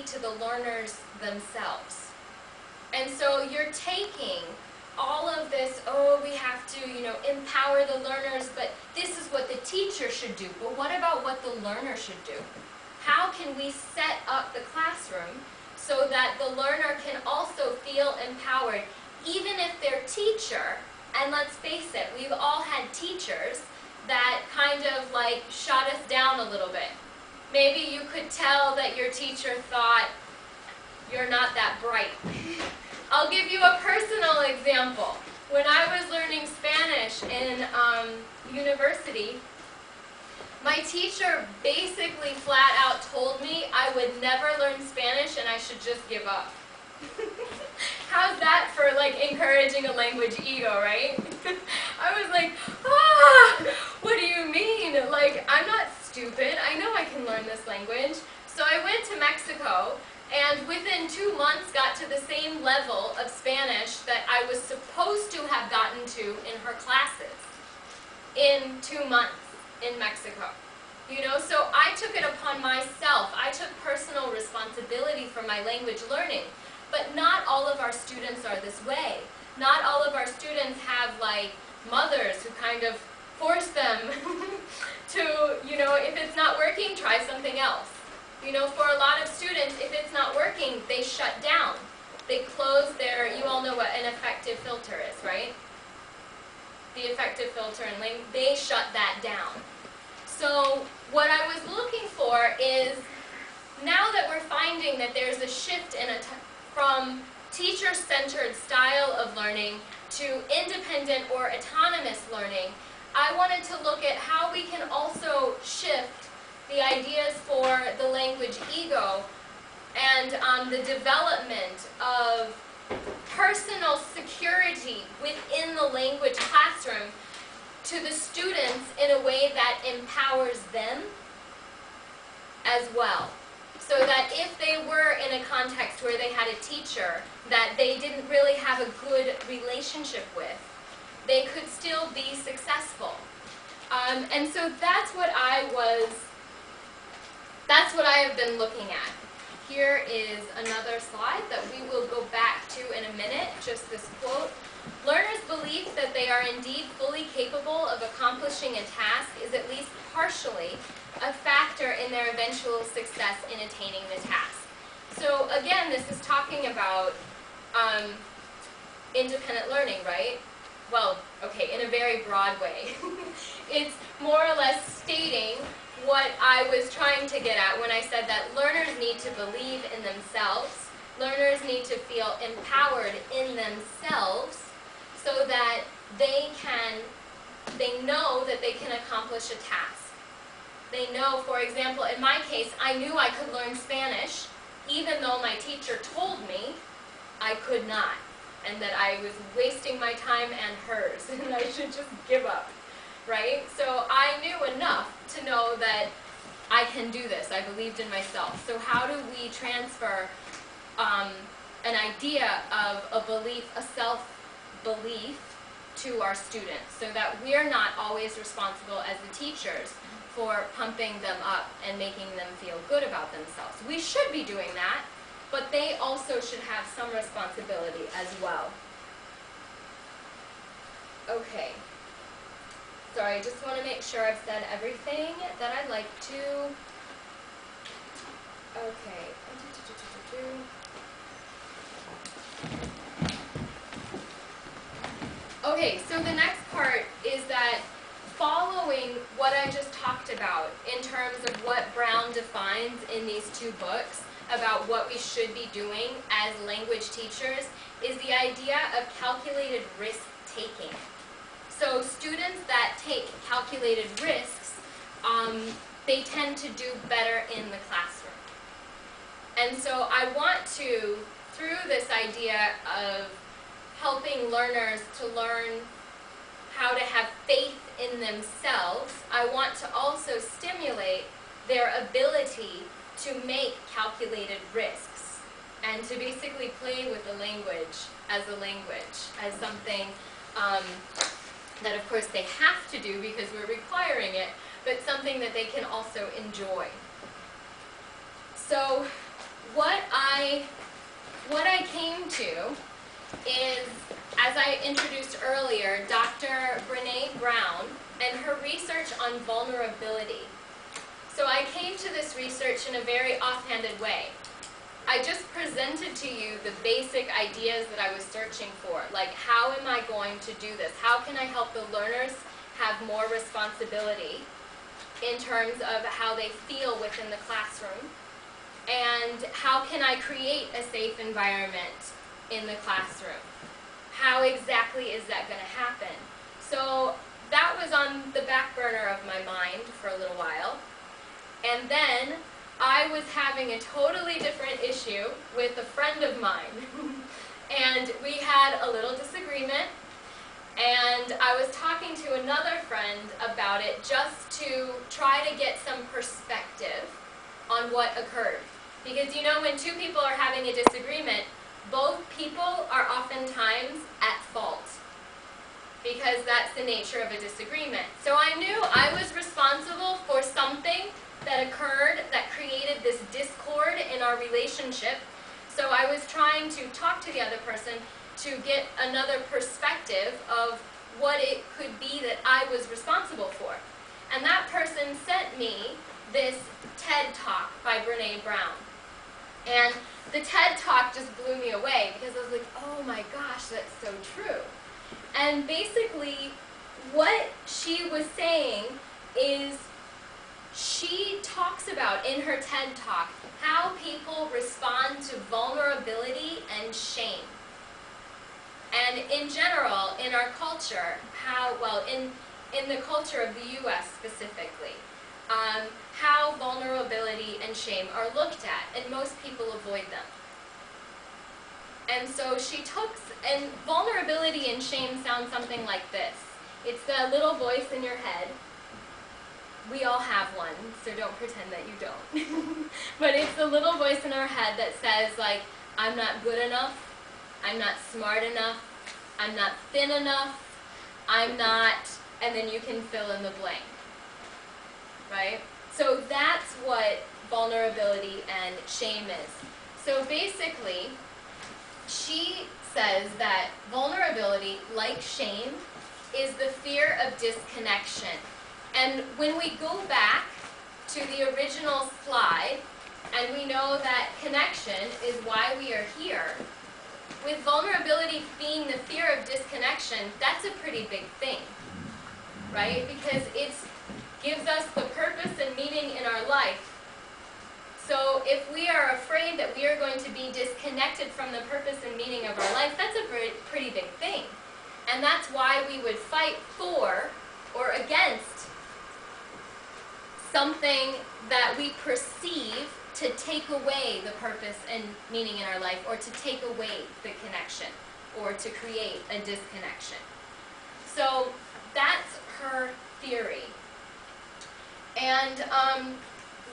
directly to the learners themselves. And so you're taking all of this, oh, we have to, empower the learners, but this is what the teacher should do. But what about what the learner should do? How can we set up the classroom so that the learner can also feel empowered, even if their teacher, and let's face it, we've all had teachers that kind of like shot us down a little bit. Maybe you could tell that your teacher thought you're not that bright. I'll give you a personal example. When I was learning Spanish in university, my teacher basically flat out told me I would never learn Spanish and I should just give up. How's that for like encouraging a language ego, right? I was like, what do you mean? Like, I'm not stupid. I know I can learn this language. So I went to Mexico and within 2 months got to the same level of Spanish that I was supposed to have gotten to in her classes in 2 months in Mexico. So I took it upon myself. I took personal responsibility for my language learning. But not all of our students are this way. Not all of our students have like mothers who kind of force them to, if it's not working, try something else. For a lot of students, if it's not working, they shut down. They close their, you all know what an effective filter is, right? The effective filter in language, they shut that down. So what I was looking for is, now that we're finding that there's a shift from teacher-centered style of learning to independent or autonomous learning, I wanted to look at how we can also shift the ideas for the language ego and the development of personal security within the language classroom to the students in a way that empowers them as well. So that if they were in a context where they had a teacher that they didn't really have a good relationship with, they could still be successful. And so that's what I have been looking at. Here is another slide that we will go back to in a minute, just this quote. Learners' belief that they are indeed fully capable of accomplishing a task is at least partially a factor in their eventual success in attaining the task. So again, this is talking about independent learning, right? Well, okay, in a very broad way. It's more or less stating what I was trying to get at when I said that learners need to believe in themselves. Learners need to feel empowered in themselves so that they know that they can accomplish a task. They know, for example, in my case, I knew I could learn Spanish, even though my teacher told me I could not, and that I was wasting my time and hers, and I should just give up, right? So I knew enough to know that I can do this. I believed in myself. So how do we transfer an idea of a belief, a self-belief, to our students so that we're not always responsible as the teachers for pumping them up and making them feel good about themselves. We should be doing that, but they also should have some responsibility as well. Okay. Sorry, I just want to make sure I've said everything that I'd like to. Okay. Okay, so the next part is that following what I just talked about in terms of what Brown defines in these two books about what we should be doing as language teachers is the idea of calculated risk-taking. So students that take calculated risks, they tend to do better in the classroom. And so I want to, through this idea of helping learners to learn how to have faith in themselves, I want to also stimulate their ability to make calculated risks and to basically play with the language, as something that of course they have to do because we're requiring it, but something that they can also enjoy. So what I came to is, as I introduced earlier, Dr. Brené Brown and her research on vulnerability. So I came to this research in a very offhanded way. I just presented to you the basic ideas that I was searching for, like how am I going to do this? How can I help the learners have more responsibility in terms of how they feel within the classroom? And how can I create a safe environment in the classroom? How exactly is that going to happen? So that was on the back burner of my mind for a little while. And then I was having a totally different issue with a friend of mine. And we had a little disagreement. And I was talking to another friend about it just to try to get some perspective on what occurred. Because you know, when two people are having a disagreement, both people are oftentimes at fault, because that's the nature of a disagreement. So I knew I was responsible for something that occurred that created this discord in our relationship. So I was trying to talk to the other person to get another perspective of what it could be that I was responsible for. And that person sent me this TED Talk by Brené Brown. And the TED Talk just blew me away because I was like, oh my gosh, that's so true. And basically, what she was saying is she talks about in her TED Talk how people respond to vulnerability and shame. And in general, in our culture, in the culture of the US specifically, how vulnerability and shame are looked at, and most people avoid them. And so she took, and vulnerability and shame sound something like this. It's the little voice in your head. We all have one, so don't pretend that you don't. But it's the little voice in our head that says, like, I'm not good enough, I'm not smart enough, I'm not thin enough, I'm not, and then you can fill in the blank. Right? So that's what vulnerability and shame is. So basically, she says that vulnerability, like shame, is the fear of disconnection. And when we go back to the original slide, and we know that connection is why we are here, with vulnerability being the fear of disconnection, that's a pretty big thing, right? Because it gives us the purpose and meaning in our life. So if we are afraid that we are going to be disconnected from the purpose and meaning of our life, that's a pretty big thing. And that's why we would fight for or against something that we perceive to take away the purpose and meaning in our life, or to take away the connection, or to create a disconnection. So that's her theory. And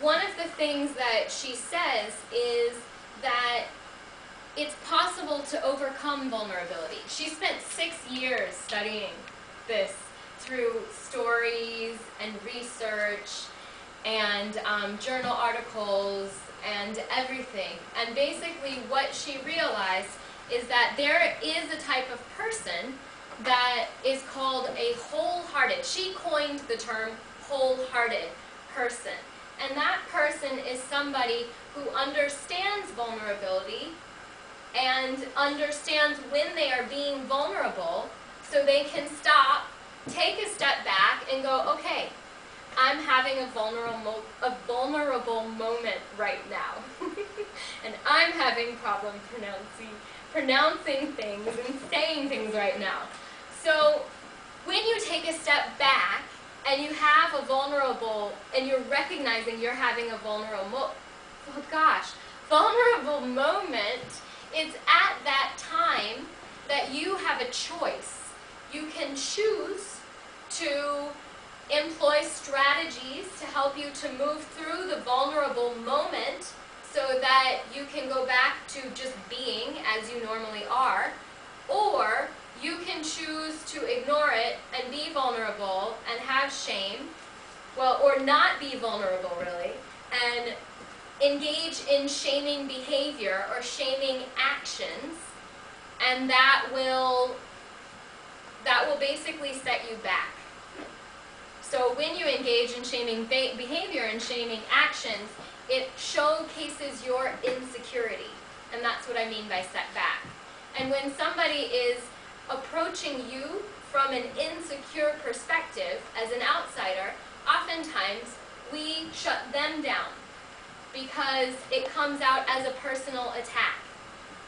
one of the things that she says is that it's possible to overcome vulnerability. She spent 6 years studying this through stories and research and journal articles and everything. And basically what she realized is that there is a type of person that is called a wholehearted. She coined the term wholehearted person. And that person is somebody who understands vulnerability and understands when they are being vulnerable, so they can stop, take a step back, and go, okay, I'm having a vulnerable moment right now. And I'm having problem pronouncing things and saying things right now. So when you take a step back and you have a vulnerable, and you're recognizing you're having a vulnerable moment, it's at that time that you have a choice. You can choose to employ strategies to help you to move through the vulnerable moment so that you can go back to just being as you normally are, or you can choose to ignore it and be vulnerable and have shame, well, or not be vulnerable really, and engage in shaming behavior or shaming actions, and that will basically set you back. So when you engage in shaming behavior and shaming actions, it showcases your insecurity, and that's what I mean by set back. And when somebody is approaching you from an insecure perspective as an outsider, oftentimes we shut them down because it comes out as a personal attack.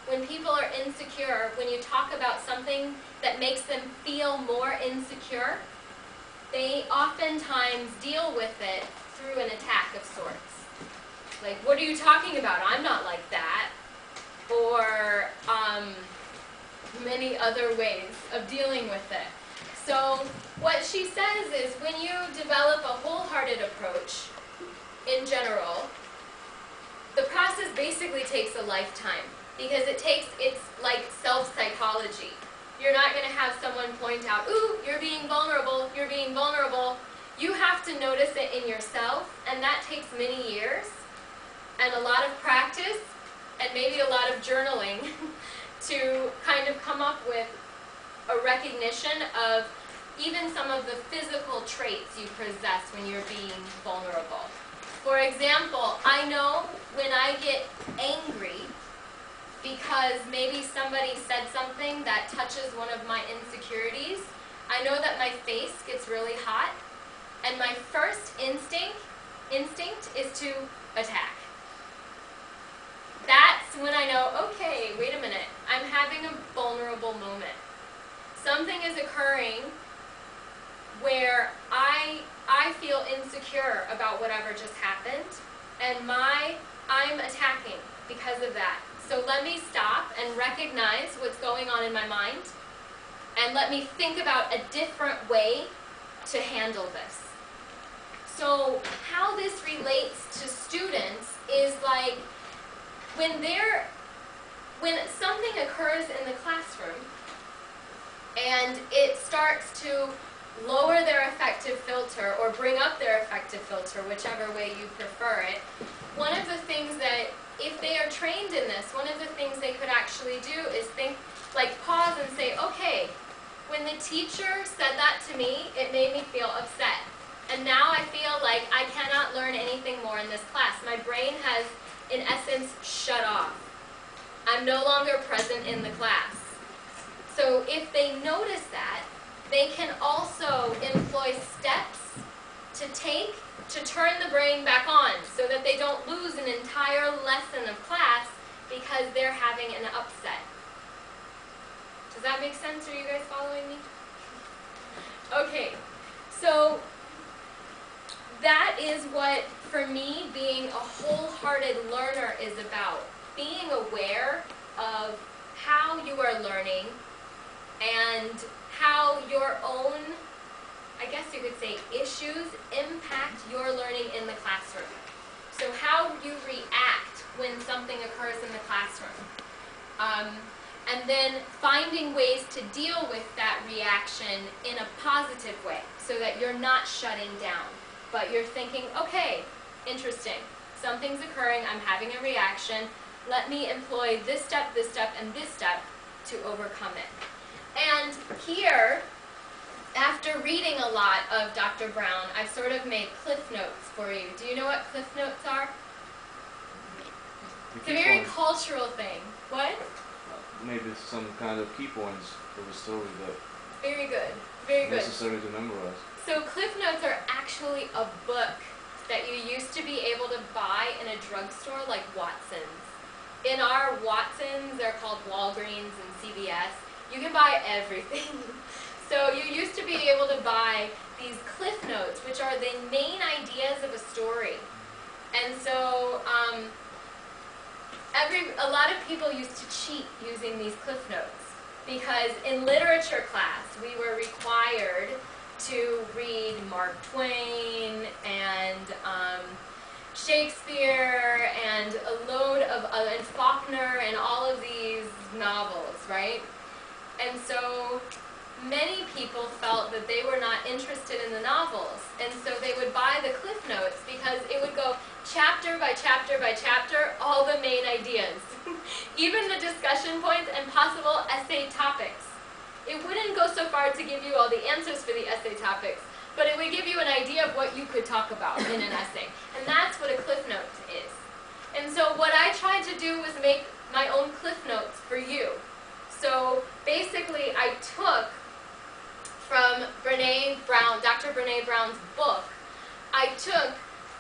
When people are insecure, when you talk about something that makes them feel more insecure, they oftentimes deal with it through an attack of sorts. Like, what are you talking about? I'm not like that. Or many other ways of dealing with it. So what she says is when you develop a wholehearted approach in general, the process basically takes a lifetime because it's like self-psychology. You're not going to have someone point out, ooh, you're being vulnerable, you're being vulnerable. You have to notice it in yourself, and that takes many years and a lot of practice and maybe a lot of journaling to kind of come up with a recognition of even some of the physical traits you possess when you're being vulnerable. For example, I know when I get angry because maybe somebody said something that touches one of my insecurities, I know that my face gets really hot, and my first instinct is to attack. That's when I know, okay, wait a minute, I'm having a vulnerable moment. Something is occurring where I feel insecure about whatever just happened, and I'm attacking because of that. So let me stop and recognize what's going on in my mind, and let me think about a different way to handle this. So how this relates to students is like when something occurs in the classroom and it starts to lower their affective filter or bring up their affective filter, whichever way you prefer it, one of the things that, if they are trained in this, one of the things they could actually do is think, like pause and say, okay, when the teacher said that to me, it made me feel upset. And now I feel like I cannot learn anything more in this class. My brain has, in essence, shut off. I'm no longer present in the class. So if they notice that, they can also employ steps to take to turn the brain back on so that they don't lose an entire lesson of class because they're having an upset. Does that make sense? Are you guys following me? Okay, so that is what, for me, being a wholehearted learner is about. Being aware of how you are learning and how your own, I guess you could say, issues impact your learning in the classroom. So how you react when something occurs in the classroom. And then finding ways to deal with that reaction in a positive way so that you're not shutting down, but you're thinking, okay, interesting, something's occurring, I'm having a reaction, let me employ this step, and this step to overcome it. And here, after reading a lot of Dr. Brown, I've sort of made cliff notes for you. Do you know what cliff notes are? It's a very cultural thing. What? Maybe some kind of key points for the story that very good, very good. Necessary to memorize. So cliff notes are actually a book that you used to be able to buy in a drugstore like Watson's. In our Watson's, they're called Walgreens and CVS. You can buy everything. So you used to be able to buy these cliff notes, which are the main ideas of a story. And so a lot of people used to cheat using these cliff notes because in literature class we were required to read Mark Twain and Shakespeare and a load of and Faulkner and all of these novels, right? And so many people felt that they were not interested in the novels, and so they would buy the Cliff Notes because it would go chapter by chapter by chapter, all the main ideas, even the discussion points and possible essay topics. It wouldn't go so far to give you all the answers for the essay topics, but it would give you an idea of what you could talk about in an essay, and that's what a Cliff Note is. And so what I tried to do was make my own Cliff Notes for you. So basically I took from Brene Brown, Dr. Brene Brown's book, I took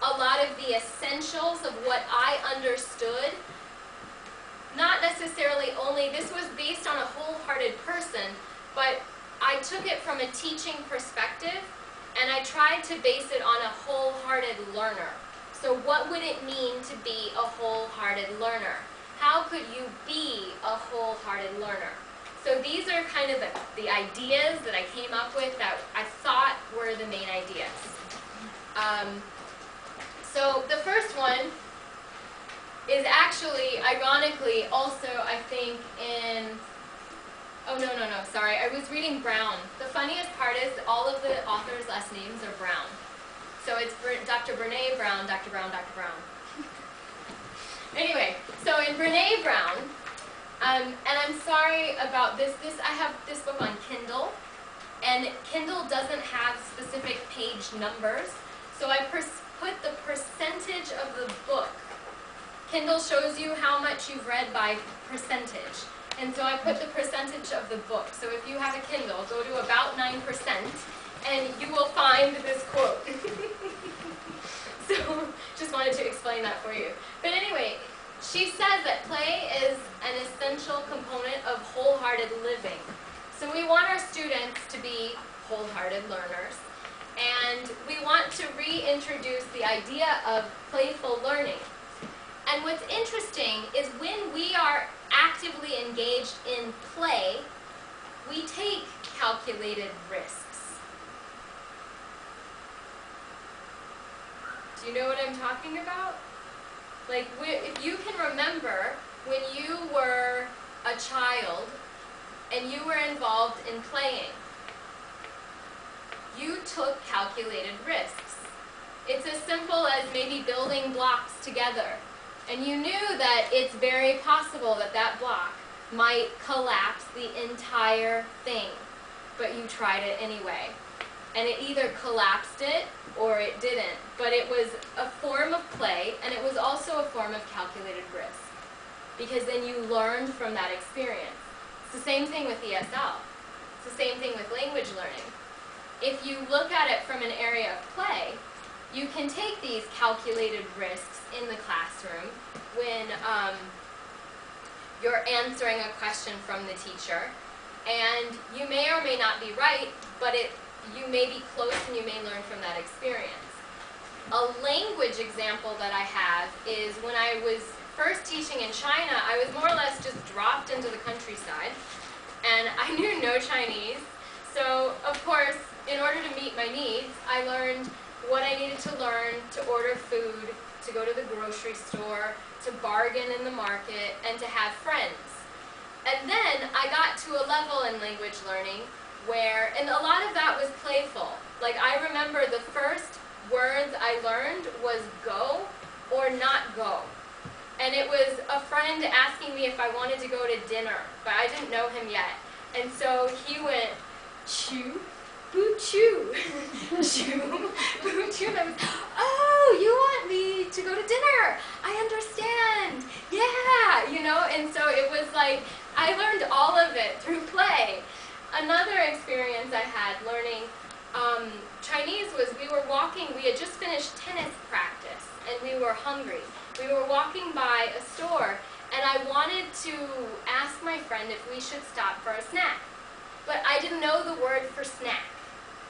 a lot of the essentials of what I understood, not necessarily only, this was based on a wholehearted person, but I took it from a teaching perspective, and I tried to base it on a wholehearted learner. So what would it mean to be a wholehearted learner? How could you be a wholehearted learner? So these are kind of the ideas that I came up with that I thought were the main ideas. So the first one is actually, ironically, also I think in, oh no, sorry, I was reading Brown. The funniest part is all of the authors' last names are Brown. So it's Dr. Brene Brown, Dr. Brown, Dr. Brown. Anyway, so in Brene Brown, and I'm sorry about this, I have this book on Kindle, and Kindle doesn't have specific page numbers, so I put the percentage of the book. Kindle shows you how much you've read by percentage, and so I put the percentage of the book. So if you have a Kindle, go to about 9%, and you will find this quote. So just wanted to explain that for you. But anyway, she says that play is an essential component of wholehearted living. So we want our students to be wholehearted learners, and we want to reintroduce the idea of playful learning. And what's interesting is when we are actively engaged in play, we take calculated risks. Do you know what I'm talking about? Like, if you can remember when you were a child and you were involved in playing, you took calculated risks. It's as simple as maybe building blocks together. And you knew that it's very possible that that block might collapse the entire thing, but you tried it anyway. And it either collapsed it or it didn't. But it was a form of play, and it was also a form of calculated risk, because then you learned from that experience. It's the same thing with ESL. It's the same thing with language learning. If you look at it from an area of play, you can take these calculated risks in the classroom when you're answering a question from the teacher, and you may or may not be right, but you may be close and you may learn from that experience. A language example that I have is when I was first teaching in China, I was more or less just dropped into the countryside, and I knew no Chinese. So, of course, in order to meet my needs, I learned what I needed to learn to order food, to go to the grocery store, to bargain in the market, and to have friends. And then I got to a level in language learning where, and a lot of that was playful. Like, I remember the first words I learned was go or not go. And it was a friend asking me if I wanted to go to dinner, but I didn't know him yet. And so he went, chew, boo chew, chew, boo chew. And I was, oh, you want me to go to dinner? I understand. Yeah, you know, and so it was like, I learned all of it through play. Another experience I had learning Chinese was we had just finished tennis practice, and we were hungry. We were walking by a store, and I wanted to ask my friend if we should stop for a snack. But I didn't know the word for snack.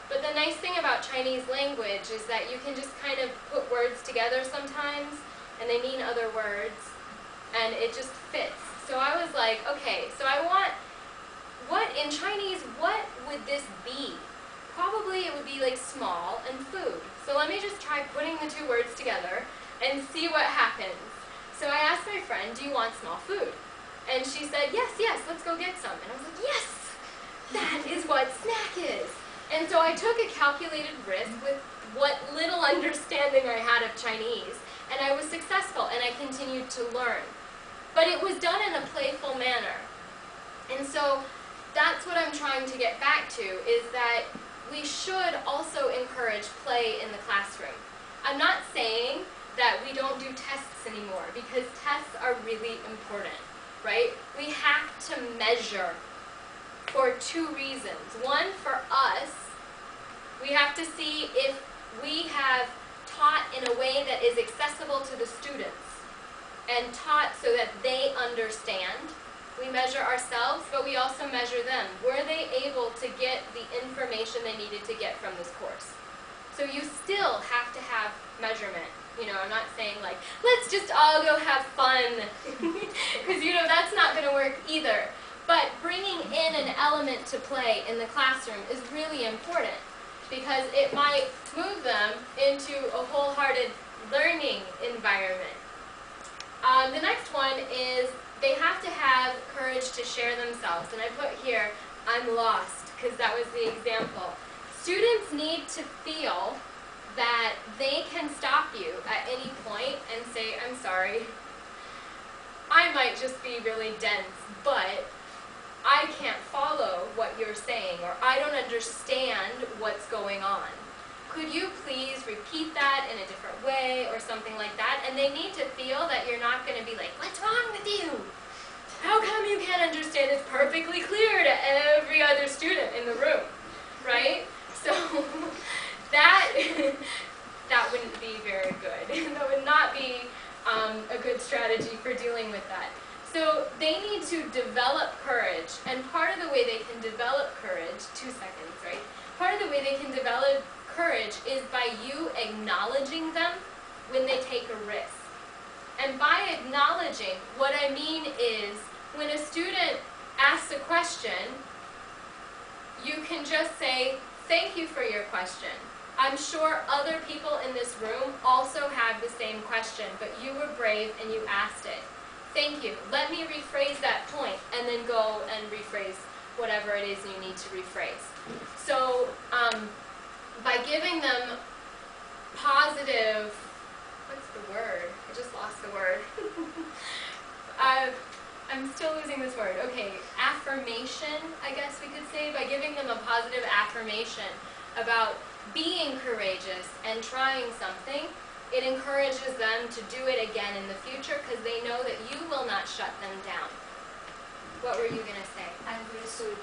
But the nice thing about Chinese language is that you can just kind of put words together sometimes, and they mean other words, and it just fits. So I was like, okay, so I want, in Chinese, what would this be? Probably it would be like small and food. So let me just try putting the two words together and see what happens. So I asked my friend, do you want small food? And she said, yes, let's go get some. And I was like, yes! that is what snack is. And so I took a calculated risk with what little understanding I had of Chinese, and I was successful, and I continued to learn. But it was done in a playful manner. And so that's what I'm trying to get back to, is that we should also encourage play in the classroom. I'm not saying that we don't do tests anymore, because tests are really important, right? We have to measure for two reasons. One, for us, we have to see if we have taught in a way that is accessible to the students and taught so that they understand. We measure ourselves, but we also measure them. Were they able to get the information they needed to get from this course? So you still have to have measurement. You know, I'm not saying like, let's just all go have fun, because you know, that's not going to work either. But bringing in an element to play in the classroom is really important, because it might move them into a wholehearted learning environment. The next one is they have to have courage to share themselves. And I put here, I'm lost, because that was the example. Students need to feel that they can stop you at any point and say, I'm sorry, I might just be really dense, but I can't follow what you're saying, or I don't understand what's going on. Could you please repeat that in a different way, or something like that? And they need to feel that you're not going to be like, what's wrong with you? How come you can't understand? It's perfectly clear to every other student in the room, right? So that wouldn't be very good. That would not be a good strategy for dealing with that. So they need to develop courage, and part of the way they can develop courage, 2 seconds, right? Part of the way they can develop courage is by you acknowledging them when they take a risk. And by acknowledging, what I mean is, when a student asks a question, you can just say, thank you for your question. I'm sure other people in this room also have the same question, but you were brave and you asked it. Thank you. Let me rephrase that point, and then go and rephrase whatever it is you need to rephrase. So, by giving them positive, what's the word? I just lost the word. I'm still losing this word. Okay, affirmation, I guess we could say. By giving them a positive affirmation about being courageous and trying something, it encourages them to do it again in the future, because they know that you will not shut them down. What were you going to say? I'm very sorry.